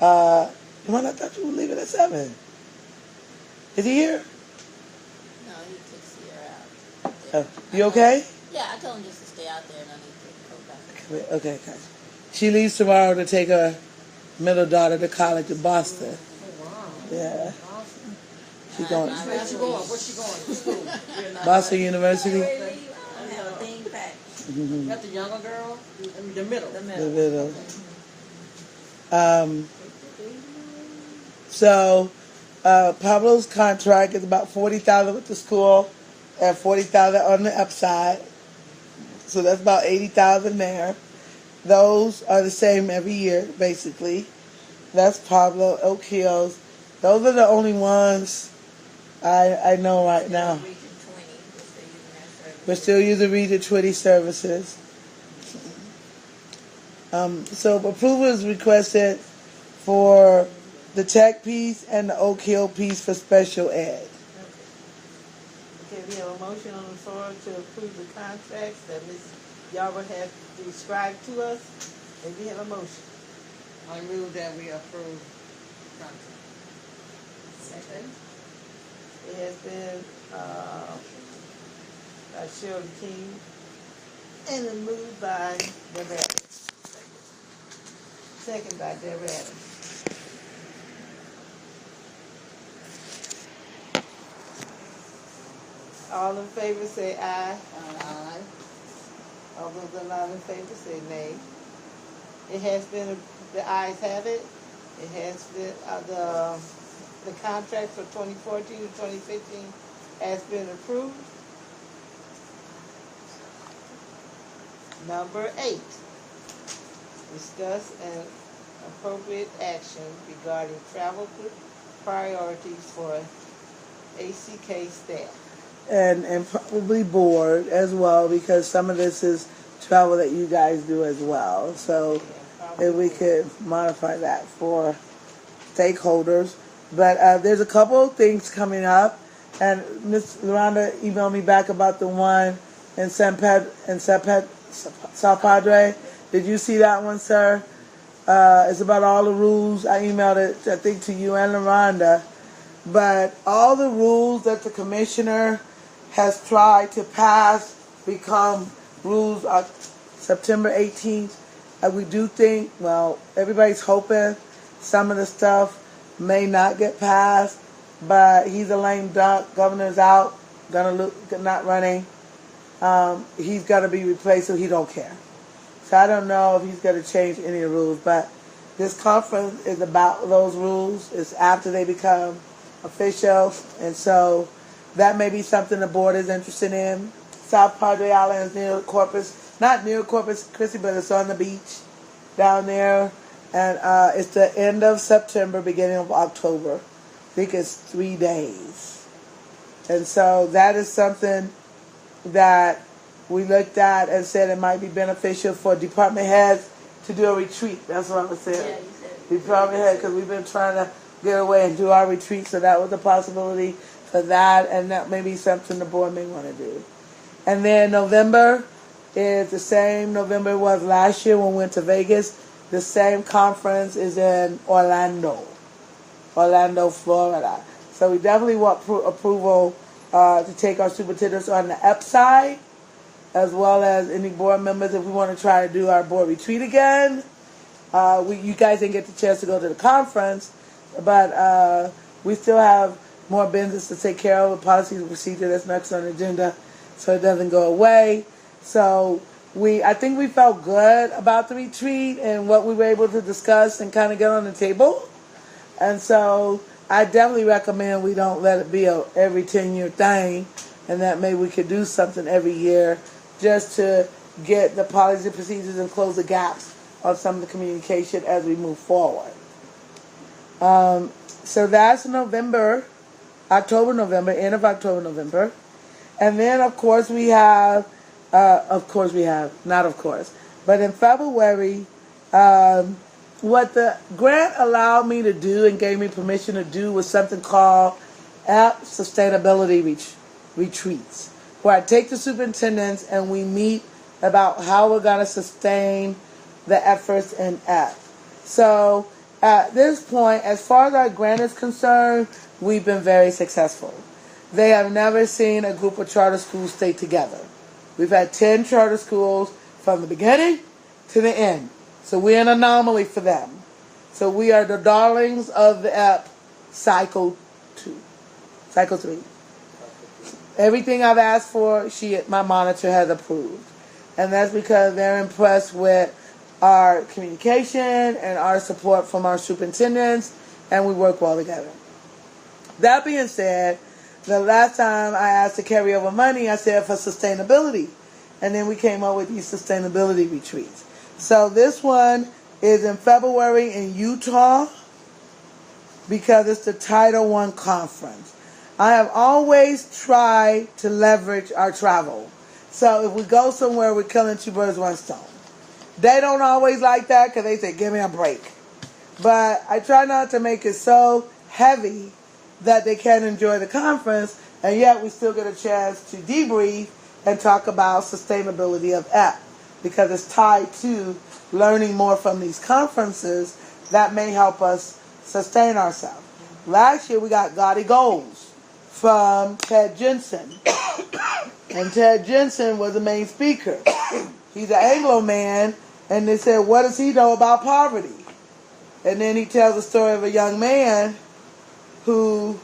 Man, I thought you were leaving at 7. Is he here? No, he took Sierra out. You okay? Yeah, I told him just to stay out there and I need to go back. Okay, gotcha. She leaves tomorrow to take her middle daughter to college in Boston. Oh, wow. Yeah. Awesome. She's going. Where's she going? Where's she going to school? Boston University. I don't have a thing packed. That's the younger girl? The middle. The middle. So, Pablo's contract is about $40,000 with the school and $40,000 on the upside. So that's about $80,000 there. Those are the same every year, basically. That's Pablo, Oak-Hills. Those are the only ones I know right now. We're still using Region 20 services. So approval is requested for the tech piece and the Oak Hill piece for special ed. Okay, we have a motion on the floor to approve the contracts that Ms. Yarber has described to us. And we have a motion. I move that we approve contract. Second. It has been by Shirley King and then moved by Deb Adams. Second by Deb Adams. All in favor say aye. Aye. All those that are not in favor say nay. It has been, the ayes have it. It has been, the contract for 2014 to 2015 has been approved. Number 8, discuss an appropriate action regarding travel priorities for ACK staff. And probably board as well, because some of this is travel that you guys do as well. So if we could modify that for stakeholders. But there's a couple of things coming up, and Miss Loranda emailed me back about the one in South Padre. Did you see that one, sir? It's about all the rules. I emailed it, I think, to you and Loranda. But all the rules that the commissioner has tried to pass become rules on September 18th. And we do think, well, everybody's hoping some of the stuff may not get passed, but he's a lame duck. Governor's out, not running. He's got to be replaced, so he don't care. So I don't know if he's going to change any of the rules, but this conference is about those rules. It's after they become official, and so that may be something the board is interested in. South Padre Island is near Corpus, not near Corpus Christi, but it's on the beach down there, and it's the end of September, beginning of October. I think it's 3 days, and so that is something that we looked at and said it might be beneficial for department heads to do a retreat. That's what I was saying. Yeah, department head, because we've been trying to get away and do our retreat, so that was a possibility for that, and that may be something the board may want to do. And then November is the same November it was last year when we went to Vegas. The same conference is in Orlando, Florida. So we definitely want approval to take our superintendents on the upside, as well as any board members if we want to try to do our board retreat again. You guys didn't get the chance to go to the conference, but we still have more business to take care of, a policy and procedure that's next on the agenda, so it doesn't go away. So I think we felt good about the retreat and what we were able to discuss and kind of get on the table. And so I definitely recommend we don't let it be a every 10-year thing, and that maybe we could do something every year just to get the policies and procedures and close the gaps on some of the communication as we move forward. So that's November, end of October, November. And then, of course, we have, but in February, what the grant allowed me to do and gave me permission to do was something called app sustainability retreats, where I take the superintendents and we meet about how we're going to sustain the efforts in app. So At this point, as far as our grant is concerned, we've been very successful. They have never seen a group of charter schools stay together. We've had 10 charter schools from the beginning to the end. So we're an anomaly for them. So we are the darlings of the app cycle 3. Everything I've asked for, my monitor has approved. And that's because they're impressed with our communication and our support from our superintendents, and we work well together. That being said, the last time I asked to carry over money, I said for sustainability. And then we came up with these sustainability retreats. So this one is in February in Utah because it's the Title I conference. I have always tried to leverage our travel. So if we go somewhere, we're killing two birds with one stone. They don't always like that because they say, give me a break. But I try not to make it so heavy that they can't enjoy the conference, and yet we still get a chance to debrief and talk about sustainability of app because it's tied to learning more from these conferences that may help us sustain ourselves. Last year we got Gaudy Goals from Ted Jensen. And Ted Jensen was the main speaker. He's an Anglo man, and they said, what does he know about poverty? And then he tells the story of a young man who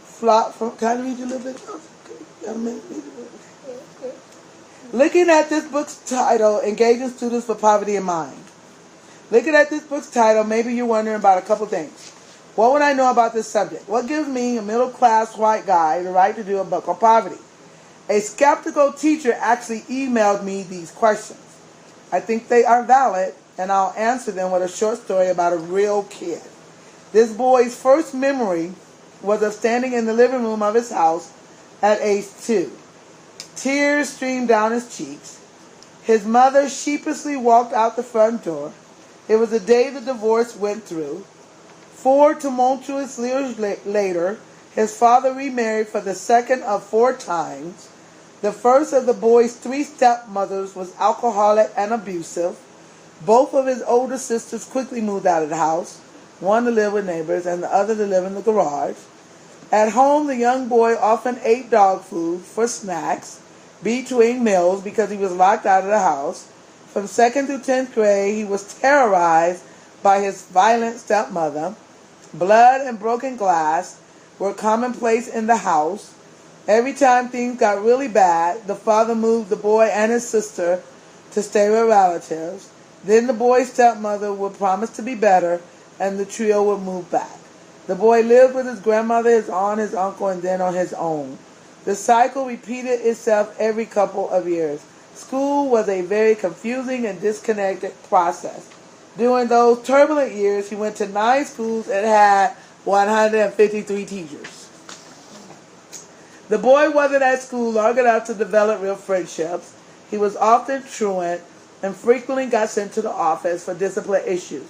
flopped from... Can I read you a little bit? Looking at this book's title, Engaging Students for Poverty in Mind. Looking at this book's title, maybe you're wondering about a couple things. What would I know about this subject? What gives me, a middle-class white guy, the right to do a book on poverty? A skeptical teacher actually emailed me these questions. I think they are valid, and I'll answer them with a short story about a real kid. This boy's first memory was of standing in the living room of his house at age 2. Tears streamed down his cheeks. His mother sheepishly walked out the front door. It was the day the divorce went through. 4 tumultuous years later, his father remarried for the second of 4 times. The first of the boy's 3 stepmothers was alcoholic and abusive. Both of his older sisters quickly moved out of the house, one to live with neighbors and the other to live in the garage. At home, the young boy often ate dog food for snacks between meals because he was locked out of the house. From 2nd through 10th grade, he was terrorized by his violent stepmother. Blood and broken glass were commonplace in the house. Every time things got really bad, the father moved the boy and his sister to stay with relatives. Then the boy's stepmother would promise to be better, and the trio would move back. The boy lived with his grandmother, his aunt, his uncle, and then on his own. The cycle repeated itself every couple of years. School was a very confusing and disconnected process. During those turbulent years, he went to 9 schools and had 153 teachers. The boy wasn't at school long enough to develop real friendships. He was often truant and frequently got sent to the office for discipline issues.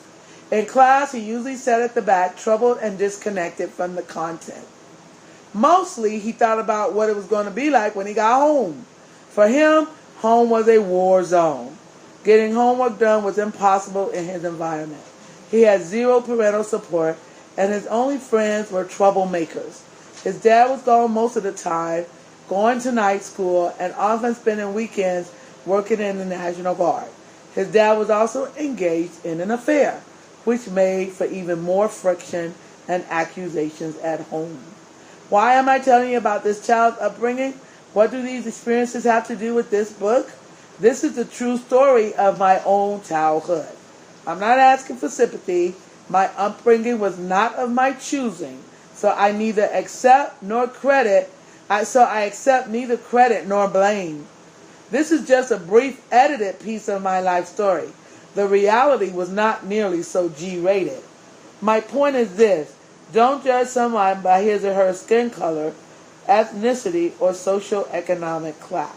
In class, he usually sat at the back, troubled and disconnected from the content. Mostly, he thought about what it was going to be like when he got home. For him, home was a war zone. Getting homework done was impossible in his environment. He had 0 parental support, and his only friends were troublemakers. His dad was gone most of the time, going to night school, and often spending weekends working in the National Guard. His dad was also engaged in an affair, which made for even more friction and accusations at home. Why am I telling you about this child's upbringing? What do these experiences have to do with this book? This is the true story of my own childhood. I'm not asking for sympathy. My upbringing was not of my choosing, so I neither accept nor credit. I accept neither credit nor blame. This is just a brief edited piece of my life story. The reality was not nearly so G-rated. My point is this: don't judge someone by his or her skin color, ethnicity, or socioeconomic class.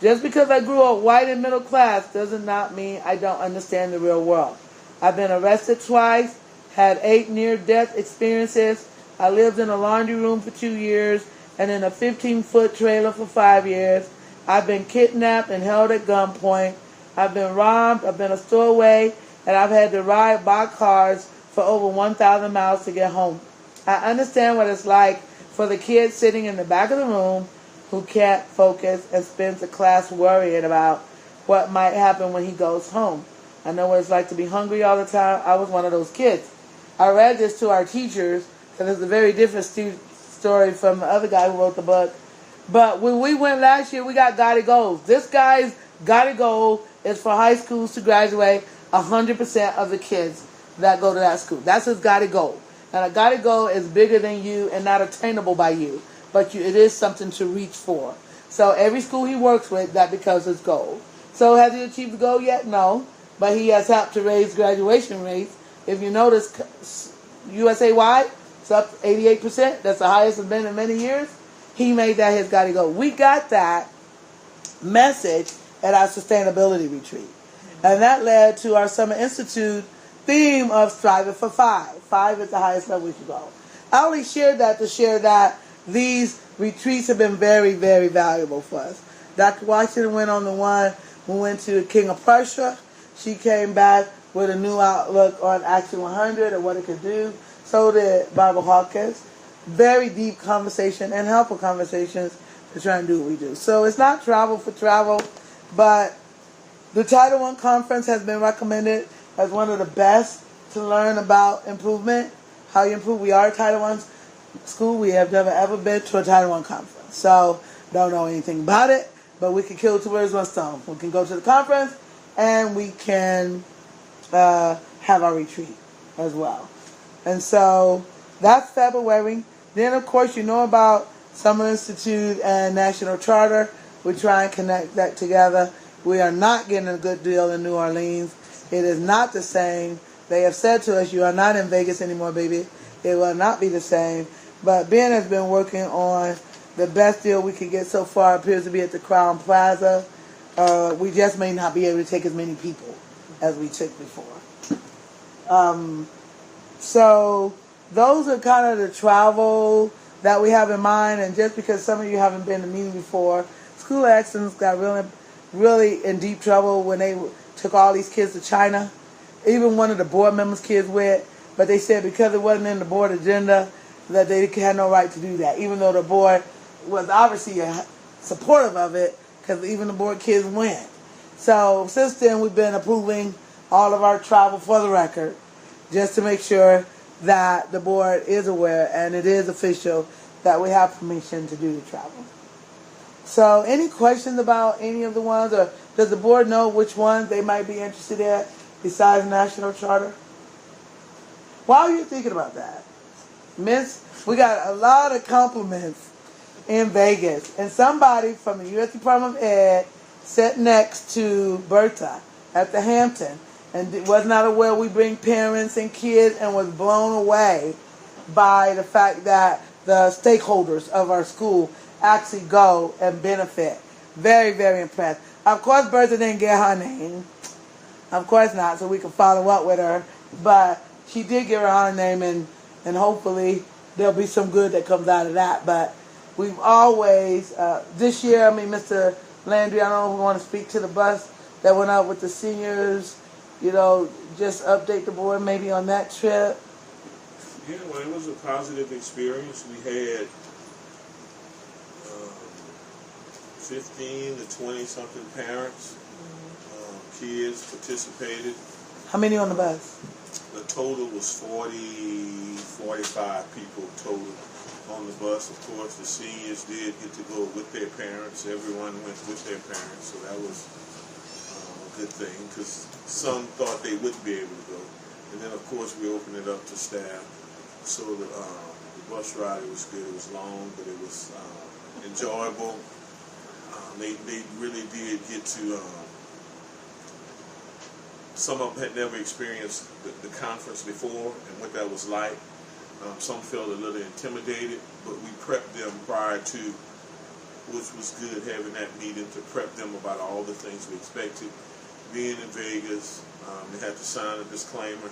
Just because I grew up white and middle class does not mean I don't understand the real world. I've been arrested twice, had 8 near-death experiences. I lived in a laundry room for 2 years and in a 15-foot trailer for 5 years. I've been kidnapped and held at gunpoint. I've been robbed. I've been a stowaway and I've had to ride by cars for over 1,000 miles to get home. I understand what it's like for the kid sitting in the back of the room who can't focus and spends the class worrying about what might happen when he goes home. I know what it's like to be hungry all the time. I was one of those kids. I read this to our teachers because it's a very different story from the other guy who wrote the book. But when we went last year, we got Gotti Goals. This guy's Gotti Goal is for high schools to graduate 100% of the kids that go to that school. That's his Gotti Goal. And a Gotti Goal is bigger than you and not attainable by you, but it is something to reach for. So every school he works with, that becomes his goal. So has he achieved the goal yet? No. But he has helped to raise graduation rates. If you notice, USA-wide, it's up 88%. That's the highest it's been in many years. He made that his Gotti Goal. We got that message at our sustainability retreat. And that led to our Summer Institute theme of striving for 5. 5 is the highest level we can go. I only shared that to share that these retreats have been very, very valuable for us. Dr. Washington went on the one, we went to King of Prussia. She came back with a new outlook on Action 100 and what it could do. So did Barbara Hawkins. Very deep conversation and helpful conversations to try and do what we do. So it's not travel for travel, but the Title I Conference has been recommended as one of the best to learn about improvement, how you improve. We are a Title I school. We have never ever been to a Title I conference. So don't know anything about it, but we can kill two birds with one stone. We can go to the conference and we can have our retreat as well. And so that's February. Then, of course, you know about Summer Institute and National Charter. We try and connect that together. We are not getting a good deal in New Orleans. It is not the same. They have said to us, you are not in Vegas anymore, baby. It will not be the same. But Ben has been working on the best deal we could get so far. Appears to be at the Crown Plaza. We just may not be able to take as many people as we took before. So those are kind of the travel that we have in mind. And just because some of you haven't been to meeting before, School of Excellence got really in deep trouble when they took all these kids to China. Even one of the board members' kids went, but they said because it wasn't in the board agenda that they had no right to do that, even though the board was obviously supportive of it because even the board kids went. So since then we've been approving all of our travel for the record just to make sure that the board is aware and it is official that we have permission to do the travel. So any questions about any of the ones, or does the board know which ones they might be interested in besides National Charter? While you're thinking about that, Miss, we got a lot of compliments in Vegas. And somebody from the U.S. Department of Ed sat next to Bertha at the Hampton and was not aware we bring parents and kids and was blown away by the fact that the stakeholders of our school actually go and benefit. Very, very impressed. Of course, Bertha didn't get her name. Of course not, so we can follow up with her. But she did give her name, and hopefully there'll be some good that comes out of that. But we've always, this year, Mr. Landry, I don't know if we want to speak to the bus that went out with the seniors, just update the board maybe on that trip. Yeah, well, it was a positive experience. We had 15 to 20-something parents, kids participated. How many on the bus? The total was 45 people total on the bus. Of course, the seniors did get to go with their parents. Everyone went with their parents, so that was a good thing because some thought they wouldn't be able to go. And then, of course, we opened it up to staff. So the bus ride was good. It was long, but it was enjoyable. They really did get to, some of them had never experienced the conference before and what that was like. Some felt a little intimidated, but we prepped them prior to, which was good, having that meeting to prep them about all the things we expected. Being in Vegas, they had to sign a disclaimer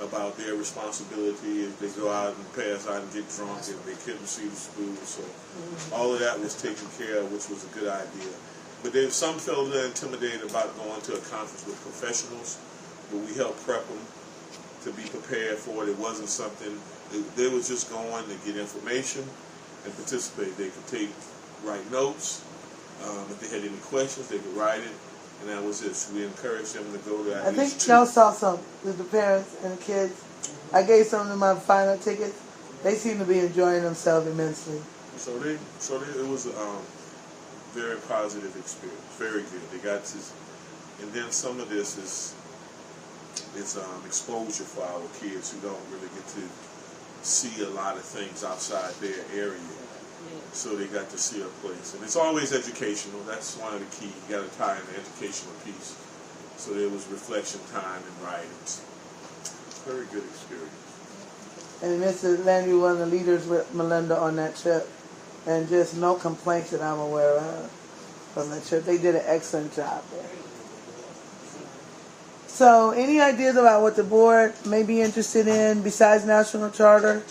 about their responsibility if they go out and pass out and get drunk and they couldn't see the school. So all of that was taken care of, which was a good idea. But some felt a little intimidated about going to a conference with professionals but we helped prep them to be prepared for it. It wasn't something, they was just going to get information and participate. They could write notes. If they had any questions, they could write it, and that was it. So we encouraged them to go to at I least think 2. y'all saw some with the parents and the kids. I gave some of them my final tickets. They seem to be enjoying themselves immensely. So it was a very positive experience, very good. They got to, and then some of this is exposure for our kids who don't really get to see a lot of things outside their area. So they got to see a place, and it's always educational. That's one of the key. You got to tie in the educational piece. So there was reflection time and writings. Very good experience. And Mr. Landry, one of the leaders with Melinda on that trip, and just no complaints that I'm aware of from that trip. They did an excellent job there. So, any ideas about what the board may be interested in besides National Charter?